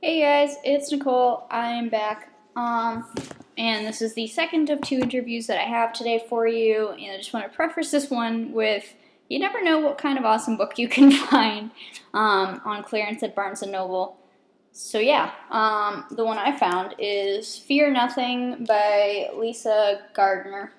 Hey guys, it's Nicole. I'm back. And this is the second of two interviews that I have today for you. And I just want to preface this one with you never know what kind of awesome book you can find on clearance at Barnes & Noble. So yeah, the one I found is Fear Nothing by Lisa Gardner.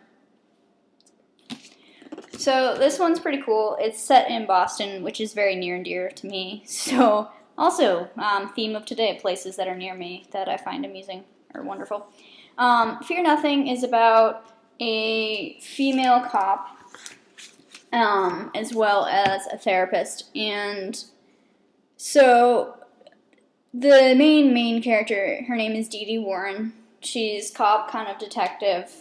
So this one's pretty cool. It's set in Boston, which is very near and dear to me. So also, theme of today, places that are near me that I find amusing or wonderful. Fear Nothing is about a female cop as well as a therapist. And so the main character, her name is Dee Dee Warren. She's cop, kind of detective,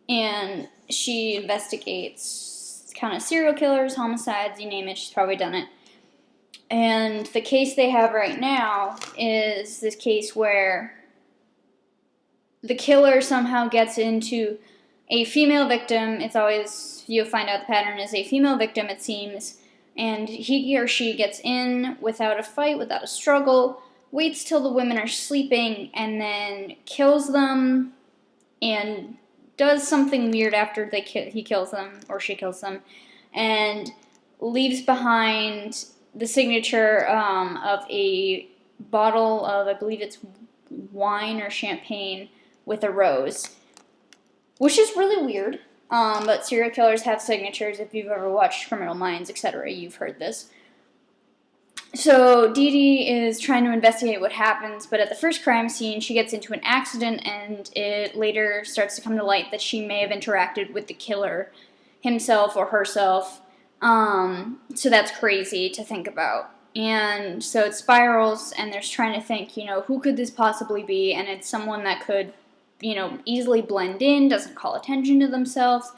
and she investigates kind of serial killers, homicides, you name it, she's probably done it. And the case they have right now is this case where the killer somehow gets into a female victim. It's always, you'll find out the pattern is a female victim, it seems, and he or she gets in without a fight, without a struggle, waits till the women are sleeping, and then kills them and does something weird after he kills them, or she kills them, and leaves behind the signature of a bottle of, I believe it's wine or champagne, with a rose, which is really weird, but serial killers have signatures. If you've ever watched Criminal Minds, etc., you've heard this. So Dee Dee is trying to investigate what happens, but at the first crime scene, she gets into an accident, and it later starts to come to light that she may have interacted with the killer himself or herself. So that's crazy to think about. And so it spirals, and they're trying to think, who could this possibly be? And it's someone that could, easily blend in, doesn't call attention to themselves,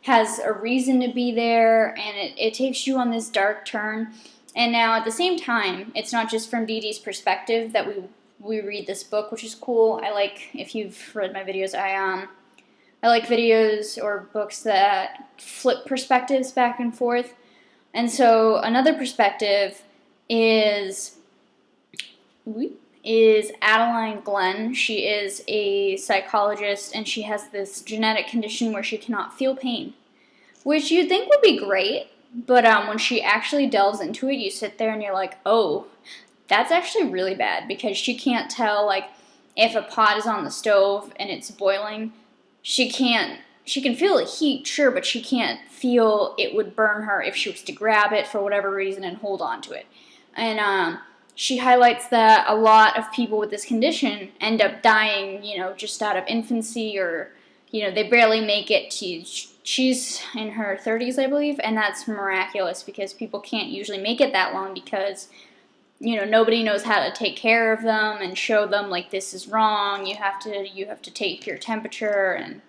has a reason to be there, and it takes you on this dark turn. And now, at the same time, it's not just from Dee Dee's perspective that we read this book, which is cool. I like, if you've read my videos, I like videos or books that flip perspectives back and forth. And so another perspective is Adeline Glenn. She is a psychologist, and she has this genetic condition where she cannot feel pain, which you'd think would be great. But when she actually delves into it, you sit there and you're like, oh, that's actually really bad, because she can't tell, like, if a pot is on the stove and it's boiling, she can feel the heat, sure, but she can't feel it would burn her if she was to grab it for whatever reason and hold on to it. And she highlights that a lot of people with this condition end up dying, just out of infancy, or, they barely make it to, she's in her 30s, I believe, and that's miraculous, because people can't usually make it that long, because nobody knows how to take care of them and show them, like, this is wrong, you have to take your temperature, and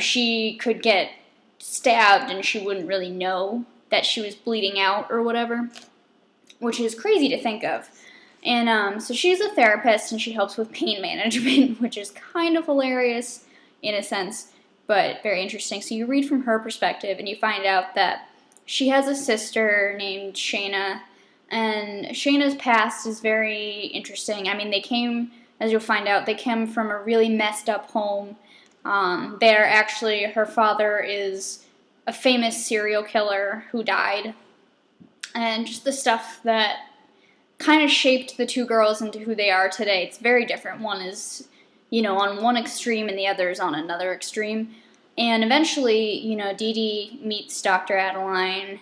she could get stabbed and she wouldn't really know that she was bleeding out or whatever, which is crazy to think of. And so she's a therapist, and she helps with pain management, which is kind of hilarious in a sense, but very interesting. So you read from her perspective, and you find out that she has a sister named Shayna, and Shayna's past is very interesting. I mean, they came, as you'll find out, they came from a really messed up home. Her father is a famous serial killer who died, and just the stuff that kind of shaped the two girls into who they are today. It's very different. One is, on one extreme, and the other is on another extreme. And eventually, Dee Dee meets Dr. Adeline,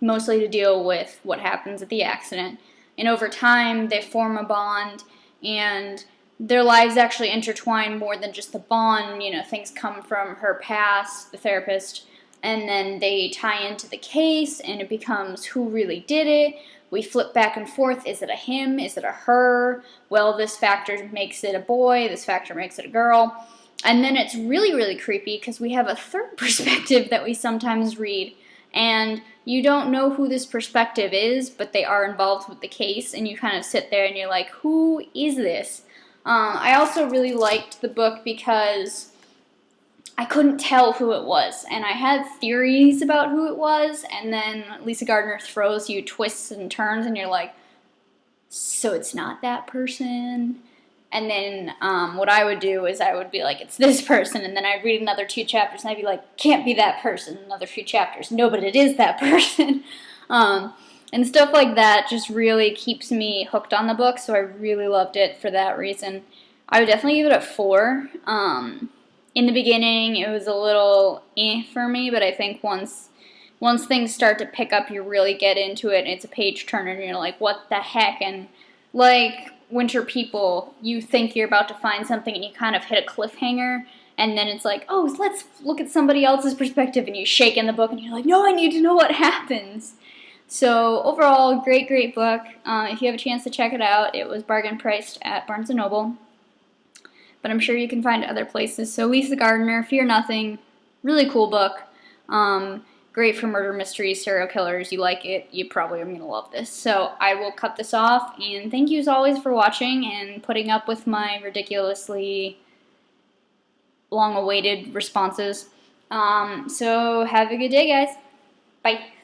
mostly to deal with what happens at the accident. And over time, they form a bond, and their lives actually intertwine more than just the bond. Things come from her past, the therapist, and then they tie into the case, and it becomes who really did it. We flip back and forth. Is it a him? Is it a her? Well, this factor makes it a boy. This factor makes it a girl. And then it's really, really creepy, because we have a third perspective that we sometimes read, and you don't know who this perspective is, but they are involved with the case, and you kind of sit there and you're like, who is this? I also really liked the book because I couldn't tell who it was, and I had theories about who it was, and then Lisa Gardner throws you twists and turns, and you're like, so it's not that person. And then what I would do is I would be like, it's this person, and then I'd read another 2 chapters, and I'd be like, can't be that person. Another few chapters, no, but it is that person. And stuff like that just really keeps me hooked on the book, so I really loved it for that reason. I would definitely give it a 4. In the beginning, it was a little for me, but I think once things start to pick up, you really get into it, and it's a page turner, and you're like, what the heck? And like Winter People, you think you're about to find something, and you kind of hit a cliffhanger, and then it's like, oh, let's look at somebody else's perspective, and you shake in the book, and you're like, no, I need to know what happens. So overall, great book. If you have a chance to check it out, it was bargain priced at Barnes & Noble, but I'm sure you can find it other places. So Lisa Gardner, Fear Nothing, really cool book. Great for murder mysteries, serial killers. You like it, you probably are going to love this. So I will cut this off, and thank you as always for watching and putting up with my ridiculously long-awaited responses. So have a good day, guys. Bye.